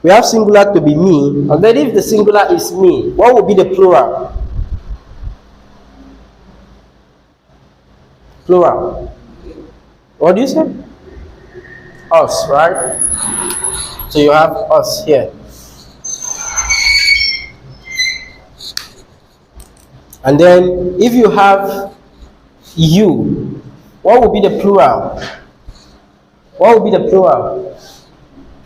We have singular to be me, and then if the singular is me, what will be the plural? Plural. What do you say? Us, right? So you have us here. And then if you have you, what will be the plural? What will be the plural?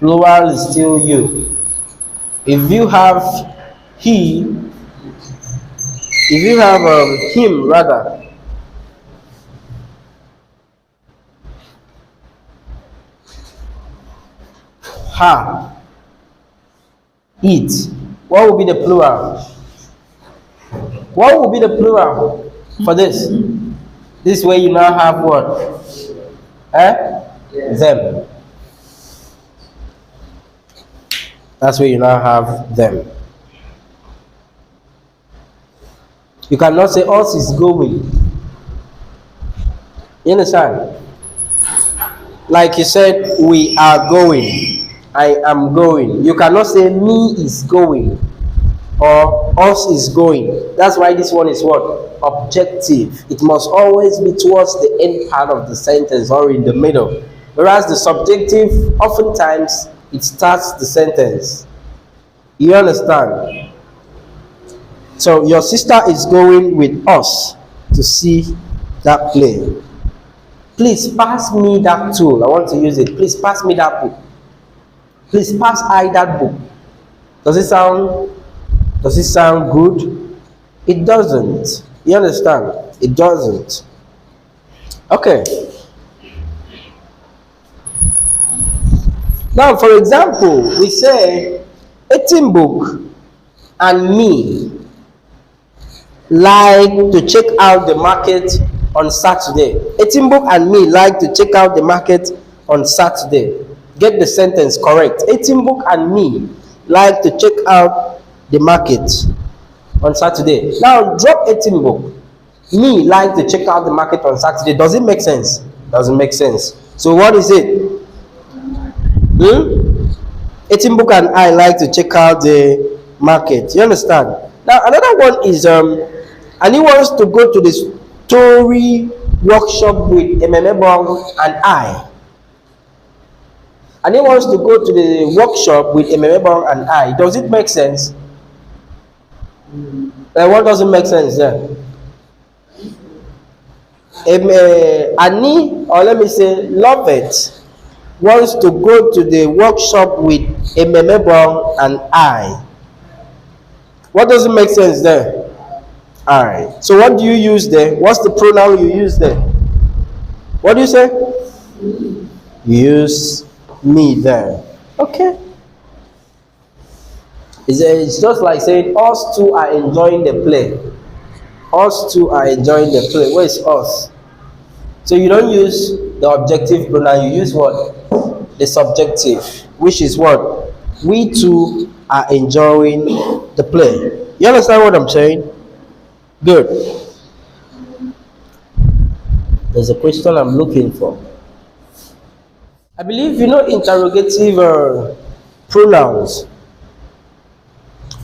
Plural is still you. If you have he, if you have him rather, her, it, what will be the plural? What will be the plural for this? This way you now have what? Them. That's where you now have them. You cannot say us is going. You understand? Like you said, we are going. I am going. You cannot say me is going or us is going. That's why this one is what? Objective. It must always be towards the end part of the sentence or in the middle. Whereas the subjective, oftentimes, it starts the sentence. You understand? So your sister is going with us to see that play. Please pass me that tool. I want to use it. Please pass me that book. Please pass I that book. Does it sound good? It doesn't. You understand? It doesn't. Okay. Now, for example, we say Book and me like to check out the market on Saturday. Book and me like to check out the market on Saturday. Get the sentence correct. Book and me like to check out the market on Saturday. Now drop Book. Me like to check out the market on Saturday. Does it make sense? Doesn't make sense. So what is it? Book and I like to check out the market. You understand? Now another one is and he wants to go to the story workshop with Ememebong and I. And he wants to go to the workshop with Ememebong and I. Does it make sense? What doesn't make sense there? Annie, or let me say, love it, wants to go to the workshop with Ememebong and I. What doesn't make sense there? Alright. So what do you use there? What's the pronoun you use there? What do you say? You use me there. Okay. It's just like saying us two are enjoying the play. Us two are enjoying the play. Where is us? So you don't use the objective pronoun, you use what? The subjective, which is what? We two are enjoying the play. You understand what I'm saying? Good. There's a question I'm looking for. I believe you know interrogative pronouns.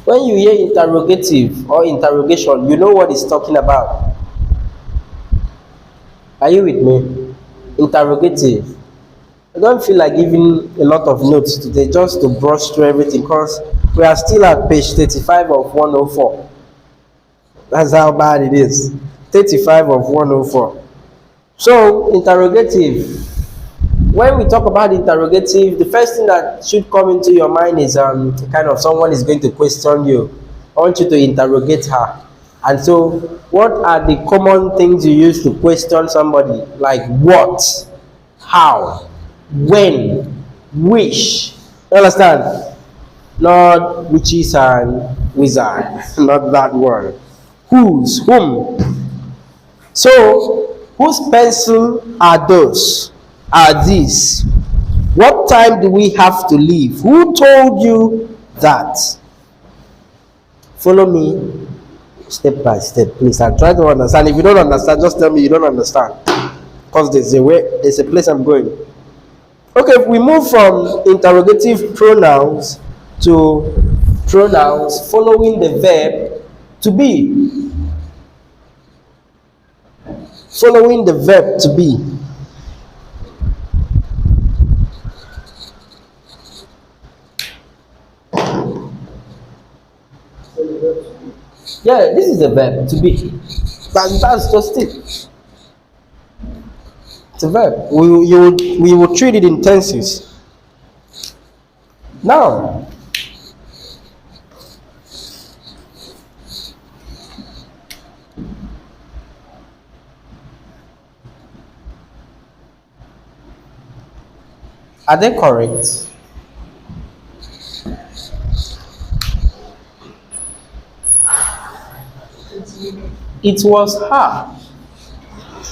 When you hear interrogative or interrogation, you know what it's talking about. Are you with me? Interrogative. I don't feel like giving a lot of notes today just to brush through everything because we are still at page 35 of 104. That's how bad it is. 35 of 104. So, interrogative. When we talk about interrogative, the first thing that should come into your mind is kind of someone is going to question you. I want you to interrogate her. And so, what are the common things you use to question somebody? Like what, how, when, which. You understand? Not witches and wizards. Not that word. Whose, whom. So, whose pencil are those? Are these? What time do we have to leave? Who told you that? Follow me step by step, please. I'll try to understand. If you don't understand, just tell me you don't understand. Because there's a place I'm going. Okay, if we move from interrogative pronouns to pronouns following the verb to be. Following the verb to be. Yeah, this is the verb to be. That's just it. It's a verb. We will treat it in tenses. Now, are they correct? It was her.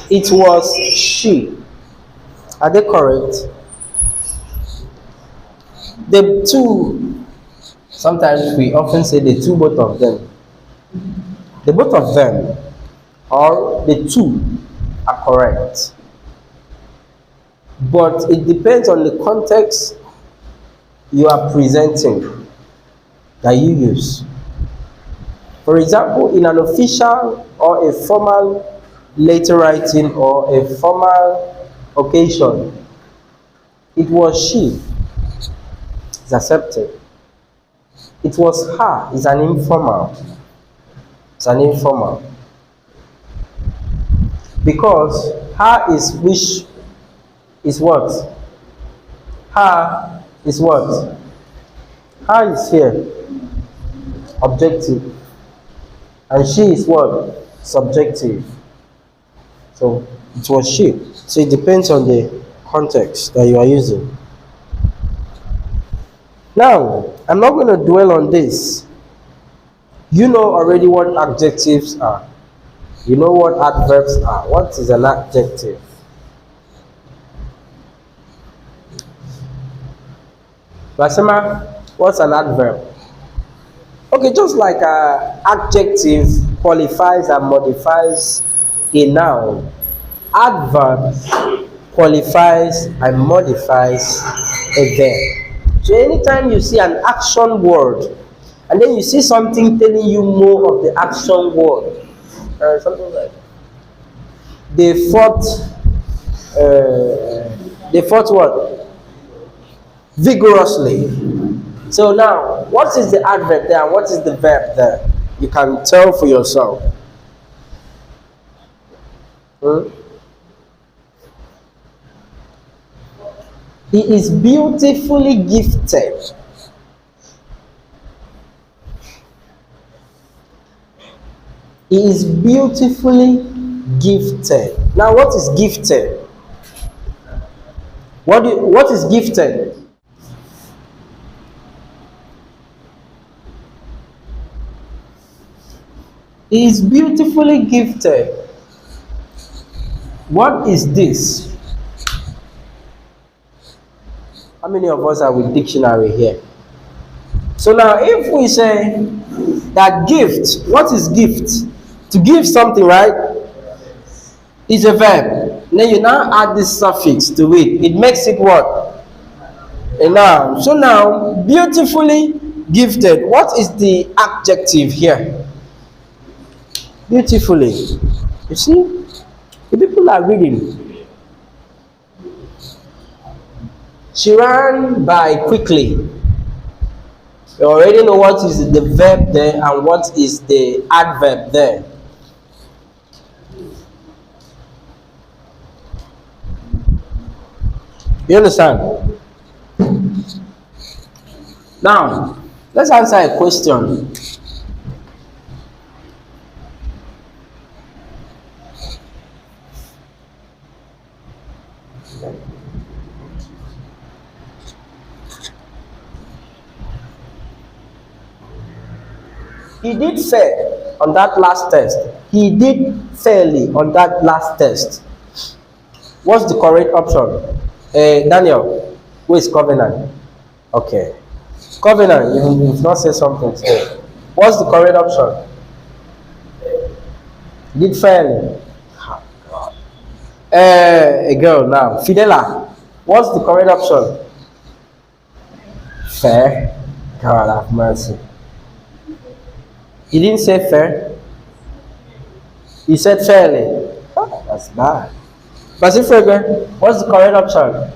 It was she. Are they correct? The two, sometimes we often say the two, both of them. The both of them or the two are correct. But it depends on the context you are presenting that you use. For example, in an official or a formal letter writing or a formal occasion, it was she is accepted. It was her is an informal. It's an informal. Because her is which is what? Her is what? Her is here. Objective. And she is what? Subjective. So it was she. So it depends on the context that you are using. Now, I'm not going to dwell on this. You know already what adjectives are. You know what adverbs are. What is an adjective? Basema, what's an adverb? Okay, just like an adjective qualifies and modifies a noun, adverb qualifies and modifies a verb. So anytime you see an action word and then you see something telling you more of the action word, something like they fought what? Vigorously. So now, what is the adverb there and what is the verb there? You can tell for yourself. He is beautifully gifted. He is beautifully gifted. Now, what is gifted? What is gifted? He is beautifully gifted. What is this? How many of us are with dictionary here? So now if we say that gift, what is gift? To give something, right? Is a verb. Then you now add this suffix to it. It makes it what? A noun. So now, beautifully gifted. What is the adjective here? Beautifully. You see? The people are reading. She ran by quickly. You already know what is the verb there and what is the adverb there. You understand? Now, let's answer a question. He did fair on that last test. He did fairly on that last test. What's the correct option? Daniel, who is covenant? Okay. Covenant, you've not said something today. What's the correct option? He did fairly. A girl now. Fidela, what's the correct option? Fair. God have mercy. He didn't say fair. He said fairly. Oh, that's bad. But if what's the correct option?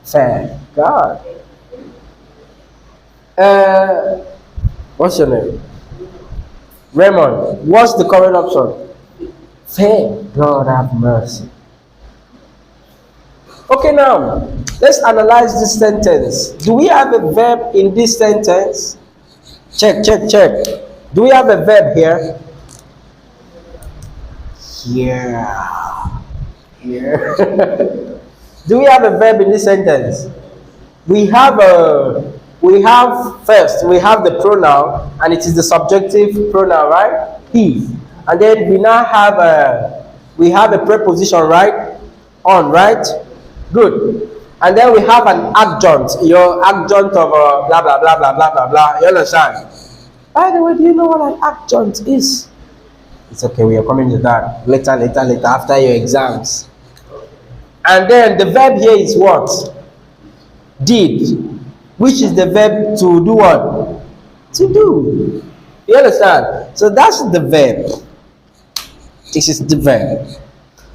Fair. God. Uh, what's your name? Raymond. What's the correct option? Fair. God have mercy. Okay, now let's analyze this sentence. Do we have a verb in this sentence? Check, check, check. Do we have a verb here? Yeah. Here. Do we have a verb in this sentence? We have the pronoun, and it is the subjective pronoun, right? He. And then we have a preposition, right? On, right? Good. And then we have an adjunct, your adjunct of blah blah blah blah blah blah blah. You understand? By the way, do you know what an adjunct is? It's okay, we are coming to that later after your exams. And then the verb here is what? Did, which is the verb to do what? To do. You understand? So that's the verb. This is the verb.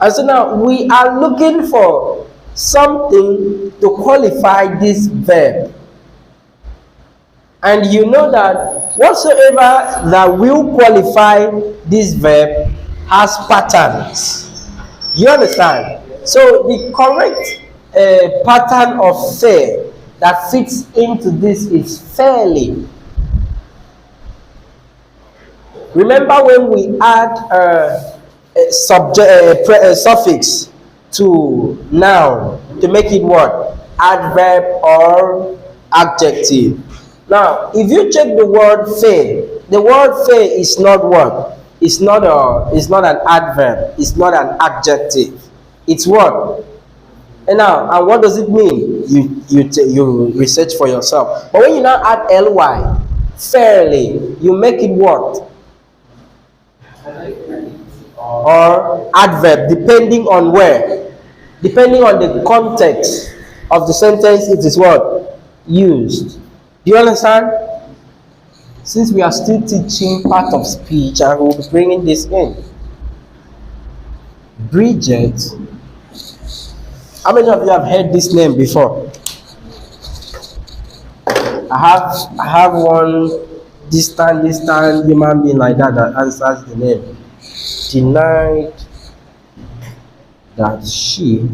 And so now we are looking for something to qualify this verb. And you know that whatsoever that will qualify this verb has patterns. You understand? So the correct pattern of fair that fits into this is fairly. Remember when we add a suffix to noun to make it what? Adverb or adjective. Now, if you check the word fair, the word fair is not what? It's not an adverb. It's not an adjective. It's what? And what does it mean? You research for yourself. But when you now add ly, fairly, you make it what? Or adverb, depending on where, depending on the context of the sentence, it is what? Used. Do you understand? Since we are still teaching part of speech, I will be bringing this in. Bridget. How many of you have heard this name before? I have one distant human being like that answers the name. Denied that she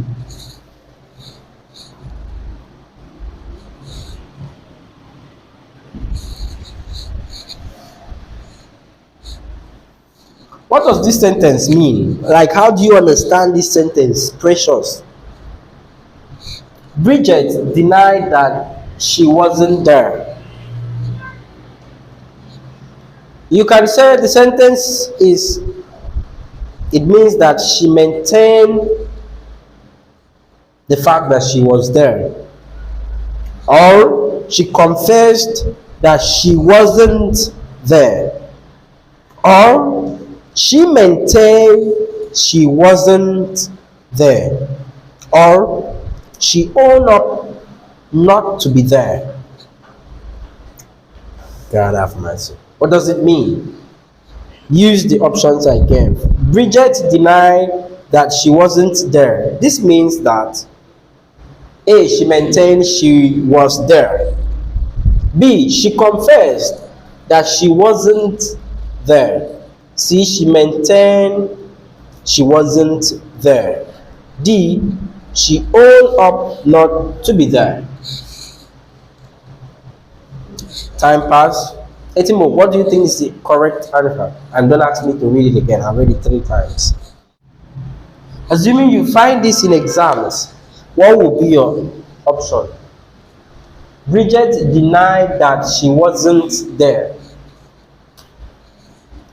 What does this sentence mean? Like, how do you understand this sentence? Precious. Bridget denied that she wasn't there. You can say the sentence it means that she maintained the fact that she was there. Or she confessed that she wasn't there. Or she maintained she wasn't there. Or she owned up not to be there. God have mercy. What does it mean? Use the options I gave. Bridget denied that she wasn't there. This means that A, she maintained she was there. B, she confessed that she wasn't there. C, she maintained she wasn't there. D, she owned up not to be there. Time passed. Etimo, what do you think is the correct answer? And don't ask me to read it again. I've read it 3 times. Assuming you find this in exams, what will be your option? Bridget denied that she wasn't there.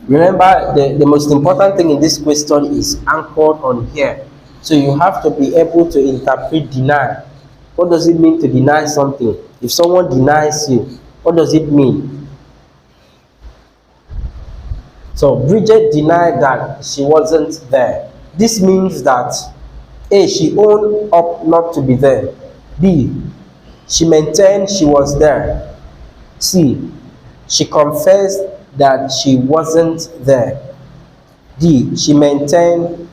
Remember, the most important thing in this question is anchored on here. So you have to be able to interpret deny. What does it mean to deny something? If someone denies you, what does it mean? So Bridget denied that she wasn't there. This means that A, she owned up not to be there. B, She maintained she was there. C. She confessed that she wasn't there. D. She maintained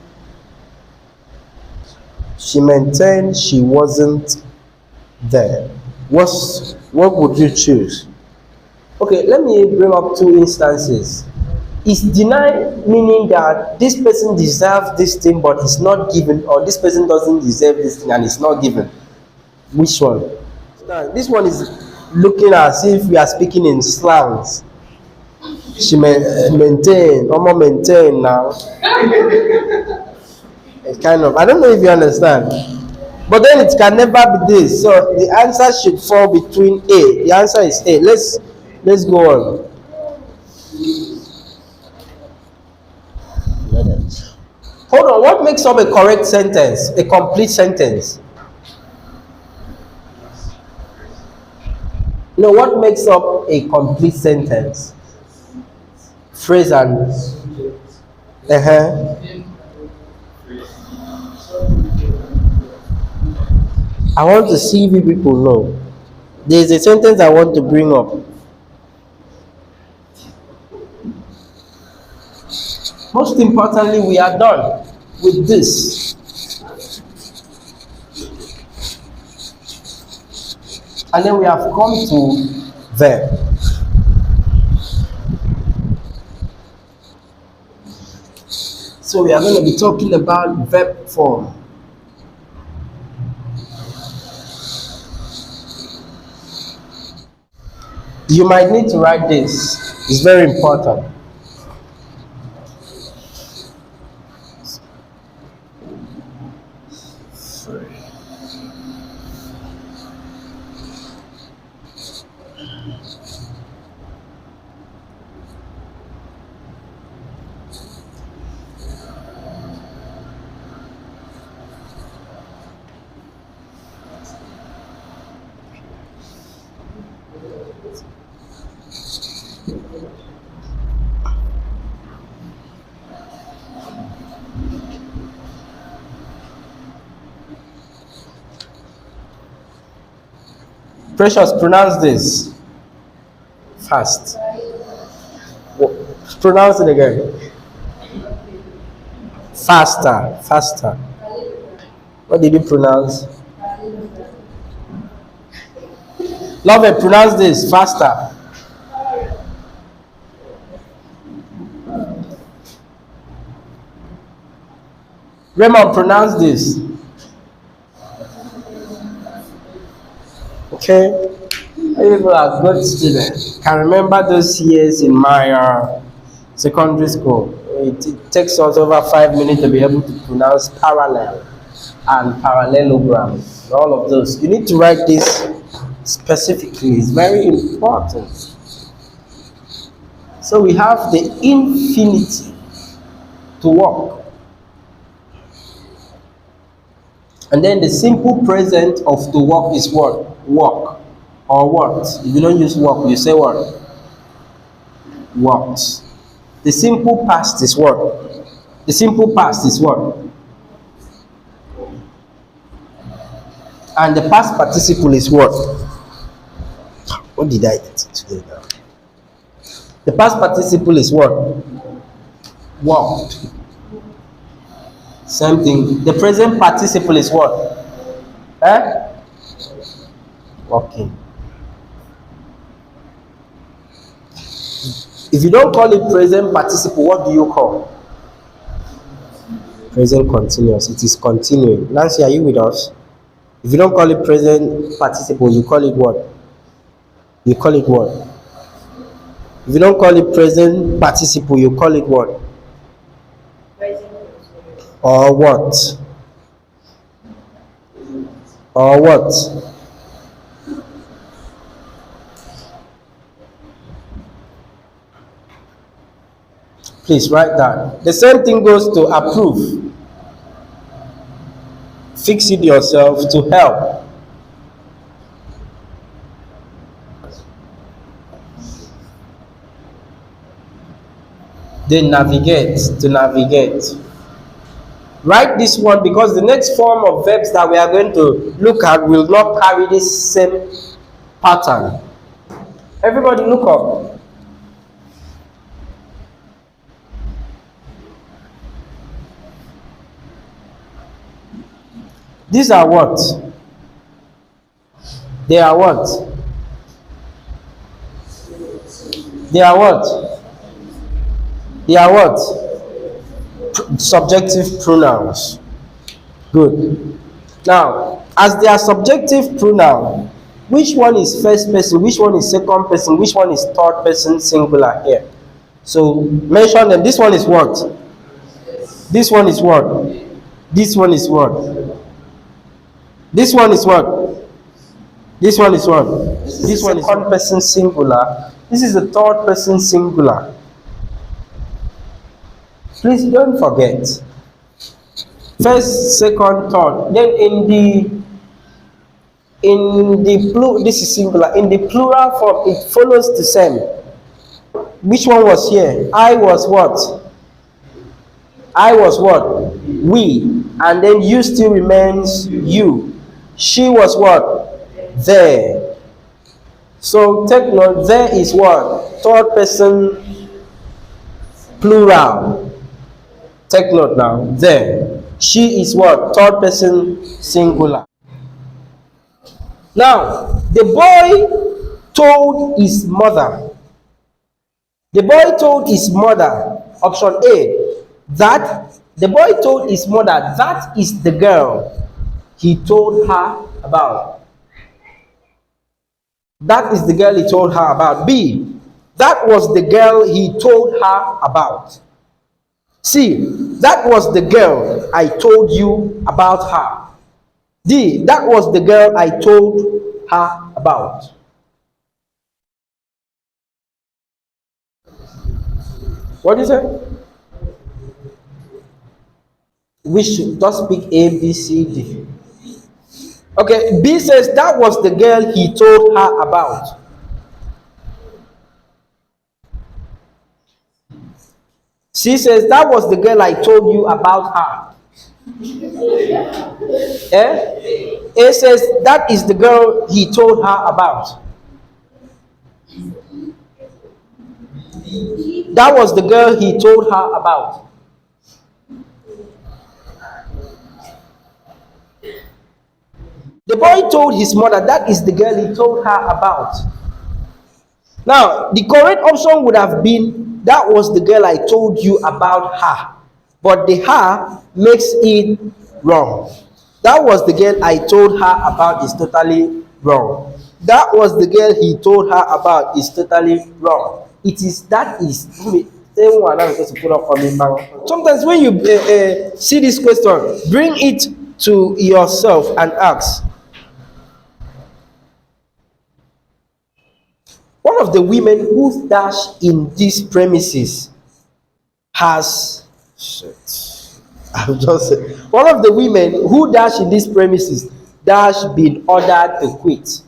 she wasn't there. What would you choose? Okay, let me bring up two instances. Is deny meaning that this person deserves this thing but is not given, or this person doesn't deserve this thing and it's not given? Which one? Now, this one is looking as if we are speaking in slangs. Maintain, almost maintain now. It's kind of, I don't know if you understand. But then it can never be this. So the answer should fall between A. The answer is A. Let's go on. Hold on, what makes up a correct sentence? A complete sentence? No, what makes up a complete sentence? Phrase and I want to see if you people know. There's a sentence I want to bring up. Most importantly, we are done with this. And then we have come to verb. So we are going to be talking about verb form. You might need to write this. It's very important. Precious, pronounce this fast. Pronounce it again. Faster, faster. What did you pronounce? Love it, pronounce this faster. Raymond, pronounce this. Okay? You people are good students. Can remember those years in my secondary school. It takes us over 5 minutes to be able to pronounce parallel and parallelogram. All of those. You need to write this specifically. It's very important. So we have the infinitive, to walk. And then the simple present of to walk is what? Walk. Or what? If you don't use walk, you say what? Walked. The simple past is what? The simple past is what? And the past participle is what? What did I eat today now? The past participle is what? Walked. Same thing. The present participle is what? Walking. If you don't call it present participle, what do you call? Present continuous. It is continuing. Nancy, are you with us? If you don't call it present participle, you call it what? You call it what? If you don't call it present participle, you call it what? Or what? Or what? Please write that. The same thing goes to approve. Fix it yourself, to help. Then navigate, to navigate. Write this one because the next form of verbs that we are going to look at will not carry this same pattern. Everybody look up. These are what? They are what? They are what? They are what? Subjective pronouns. Good. Now, as they are subjective pronoun, which one is first person, which one is second person, which one is third person singular here? So mention them. This one is what? This one is what? This one is what? This one is what? This one is what? This one is second person singular. This is the third person singular. Please don't forget. First, second, third. Then this is singular. In the plural form, it follows the same. Which one was here? I was what? I was what? We. And then you still remains you. She was what? There. So take note, there is what? Third person plural. Take note now. There. She is what? Third person singular. Now, the boy told his mother. The boy told his mother, option A, that the boy told his mother that is the girl he told her about. That is the girl he told her about. B, that was the girl he told her about. C, that was the girl I told you about her. D, that was the girl I told her about. What is it? We should just pick A, B, C, D. Okay, B says that was the girl he told her about. C says that was the girl I told you about her. Eh? A says that is the girl he told her about. That was the girl he told her about. The boy told his mother that is the girl he told her about. Now, the correct option would have been that was the girl I told you about her. But the her makes it wrong. That was the girl I told her about is totally wrong. That was the girl he told her about is totally wrong. It is that is. Sometimes when you see this question, bring it to yourself and ask. One of the women who dash in these premises has I'm just saying, one of the women who dash in these premises dash been ordered to quit.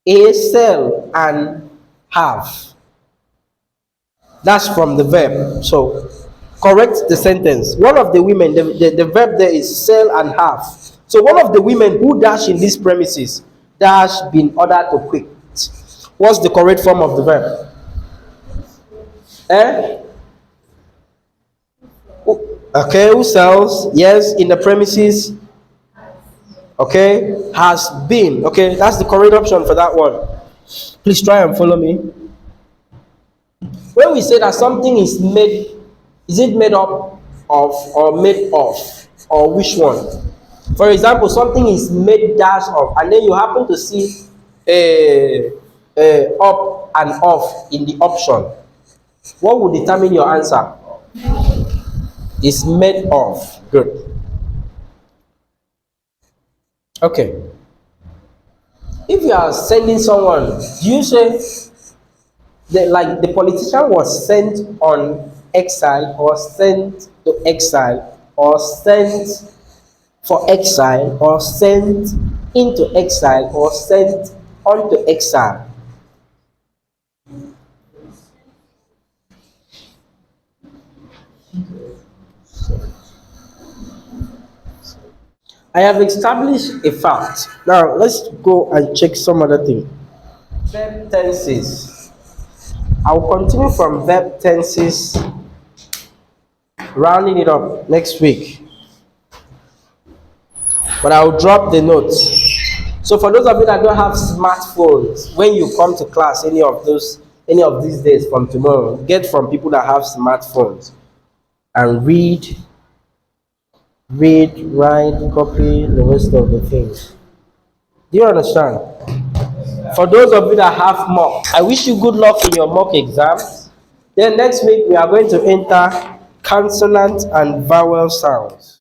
A, sell and have. That's from the verb. So correct the sentence. One of the women, the verb there is sell and have. So one of the women who dash in these premises dash been ordered to quit. What's the correct form of the verb? Eh? Okay, who sells? Yes, in the premises. Okay, has been. Okay, that's the correct option for that one. Please try and follow me. When we say that something is made, is it made up of or made of? Or which one? For example, something is made dash of, and then you happen to see a up and off in the option. What will determine your answer? Is made of. Good. Okay. If you are sending someone, do you say that like the politician was sent on exile or sent to exile or sent for exile or sent into exile or sent onto exile? I have established a fact. Now let's go and check some other thing. Verb tenses. I will continue from verb tenses, rounding it up next week. But I will drop the notes. So for those of you that don't have smartphones, when you come to class any of these days from tomorrow, get from people that have smartphones and write, copy the rest of the things. Do you understand? For those of you that have mock, I wish you good luck in your mock exams. Then next week we are going to enter consonant and vowel sounds.